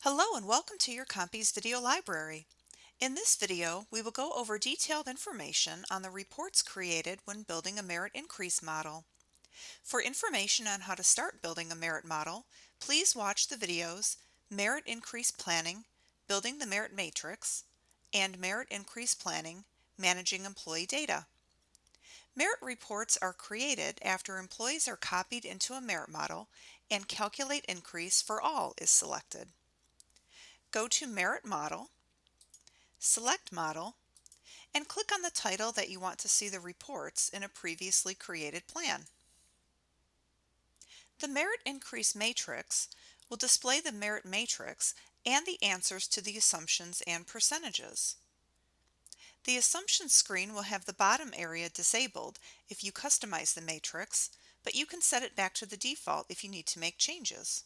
Hello and welcome to your Compy's video library. In this video, we will go over detailed information on the reports created when building a merit increase model. For information on how to start building a merit model, please watch the videos Merit Increase Planning, Building the Merit Matrix, and Merit Increase Planning, Managing Employee Data. Merit reports are created after employees are copied into a merit model and Calculate Increase for All is selected. Go to Merit Model, select Model, and click on the title that you want to see the reports in a previously created plan. The Merit Increase Matrix will display the merit matrix and the answers to the assumptions and percentages. The Assumptions screen will have the bottom area disabled if you customize the matrix, but you can set it back to the default if you need to make changes.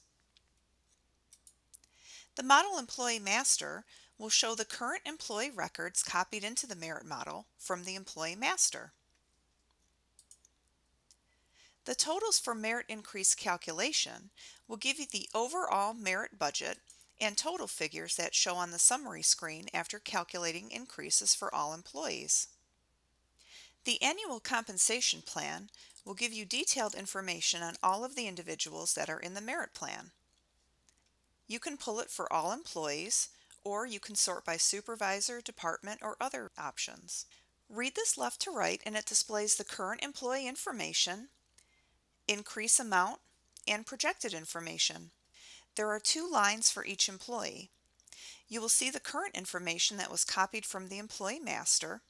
The Model Employee Master will show the current employee records copied into the merit model from the Employee Master. The totals for merit increase calculation will give you the overall merit budget and total figures that show on the summary screen after calculating increases for all employees. The Annual Compensation Plan will give you detailed information on all of the individuals that are in the merit plan. You can pull it for all employees, or you can sort by supervisor, department, or other options. Read this left to right and it displays the current employee information, increase amount, and projected information. There are two lines for each employee. You will see the current information that was copied from the Employee Master.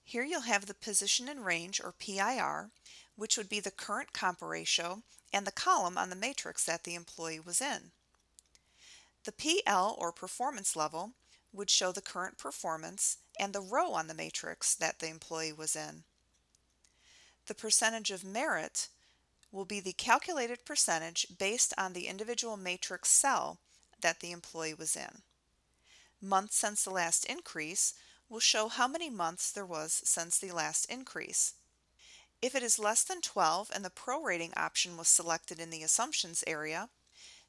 Here you'll have the position and range, or PIR, which would be the current comp ratio and the column on the matrix that the employee was in. The PL, or performance level, would show the current performance and the row on the matrix that the employee was in. The percentage of merit will be the calculated percentage based on the individual matrix cell that the employee was in. Month since the last increase will show how many months there was since the last increase. If it is less than 12 and the prorating option was selected in the assumptions area,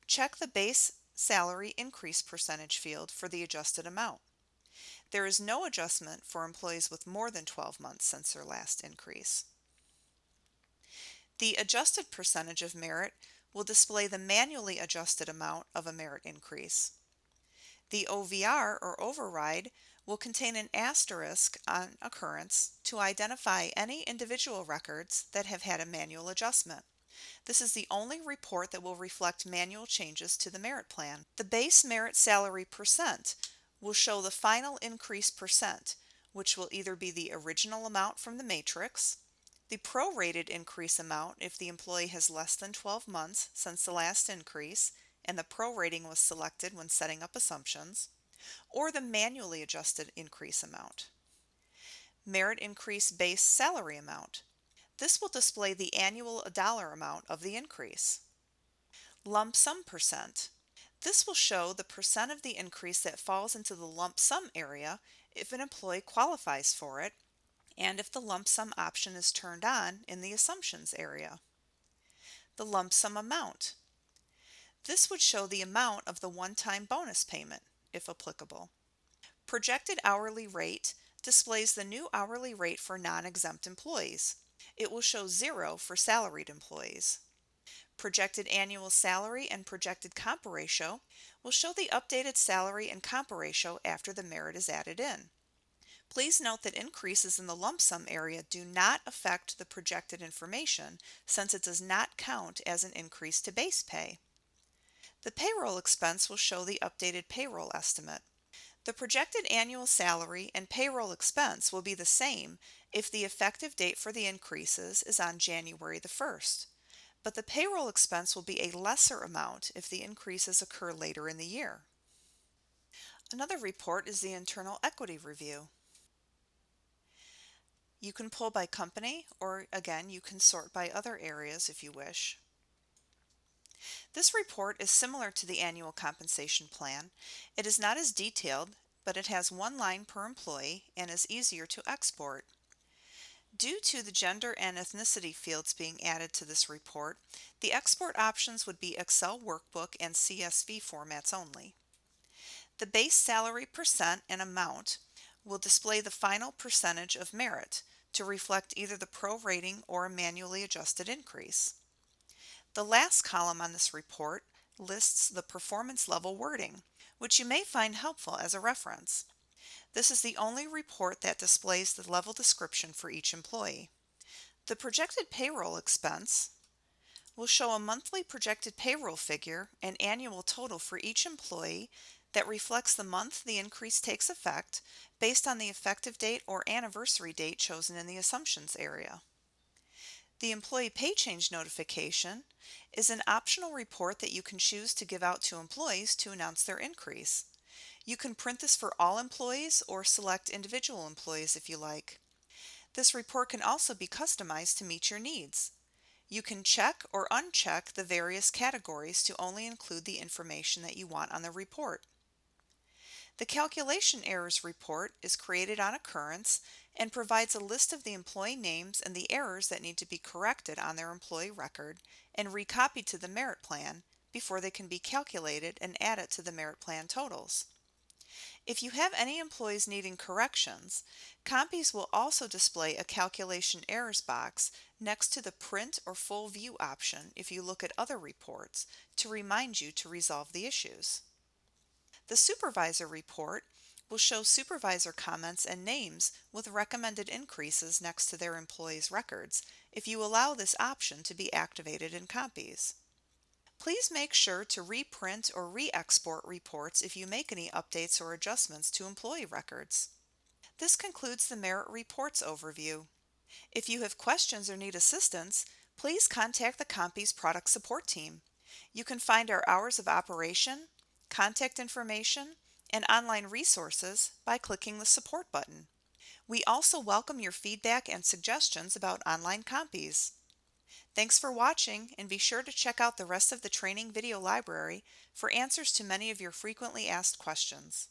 check the base salary increase percentage field for the adjusted amount. There is no adjustment for employees with more than 12 months since their last increase. The adjusted percentage of merit will display the manually adjusted amount of a merit increase. The OVR, or override, will contain an asterisk on occurrence to identify any individual records that have had a manual adjustment. This is the only report that will reflect manual changes to the merit plan. The base merit salary percent will show the final increase percent, which will either be the original amount from the matrix, the prorated increase amount if the employee has less than 12 months since the last increase and the prorating was selected when setting up assumptions, or the manually adjusted increase amount. Merit increase base salary amount. This will display the annual dollar amount of the increase. Lump sum percent. This will show the percent of the increase that falls into the lump sum area if an employee qualifies for it and if the lump sum option is turned on in the assumptions area. The lump sum amount. This would show the amount of the one-time bonus payment, if applicable. Projected hourly rate displays the new hourly rate for non-exempt employees. It will show 0 for salaried employees. Projected annual salary and projected comp ratio will show the updated salary and comp ratio after the merit is added in. Please note that increases in the lump sum area do not affect the projected information since it does not count as an increase to base pay. The payroll expense will show the updated payroll estimate. The projected annual salary and payroll expense will be the same if the effective date for the increases is on January the 1st, but the payroll expense will be a lesser amount if the increases occur later in the year. Another report is the Internal Equity Review. You can pull by company, or again, you can sort by other areas if you wish. This report is similar to the annual compensation plan. It is not as detailed, but it has one line per employee and is easier to export. Due to the gender and ethnicity fields being added to this report, the export options would be Excel workbook and CSV formats only. The base salary percent and amount will display the final percentage of merit to reflect either the prorating or a manually adjusted increase. The last column on this report lists the performance level wording, which you may find helpful as a reference. This is the only report that displays the level description for each employee. The projected payroll expense will show a monthly projected payroll figure and annual total for each employee that reflects the month the increase takes effect based on the effective date or anniversary date chosen in the assumptions area. The employee pay change notification is an optional report that you can choose to give out to employees to announce their increase. You can print this for all employees or select individual employees if you like. This report can also be customized to meet your needs. You can check or uncheck the various categories to only include the information that you want on the report. The calculation errors report is created on occurrence and provides a list of the employee names and the errors that need to be corrected on their employee record and recopied to the merit plan before they can be calculated and added to the merit plan totals. If you have any employees needing corrections, Compies will also display a calculation errors box next to the print or full view option if you look at other reports to remind you to resolve the issues. The Supervisor Report will show supervisor comments and names with recommended increases next to their employees' records if you allow this option to be activated in Compies. Please make sure to reprint or re-export reports if you make any updates or adjustments to employee records. This concludes the Merit Reports overview. If you have questions or need assistance, please contact the Compies Product Support Team. You can find our hours of operation, contact information, and online resources by clicking the Support button. We also welcome your feedback and suggestions about online Compies. Thanks for watching, and be sure to check out the rest of the training video library for answers to many of your frequently asked questions.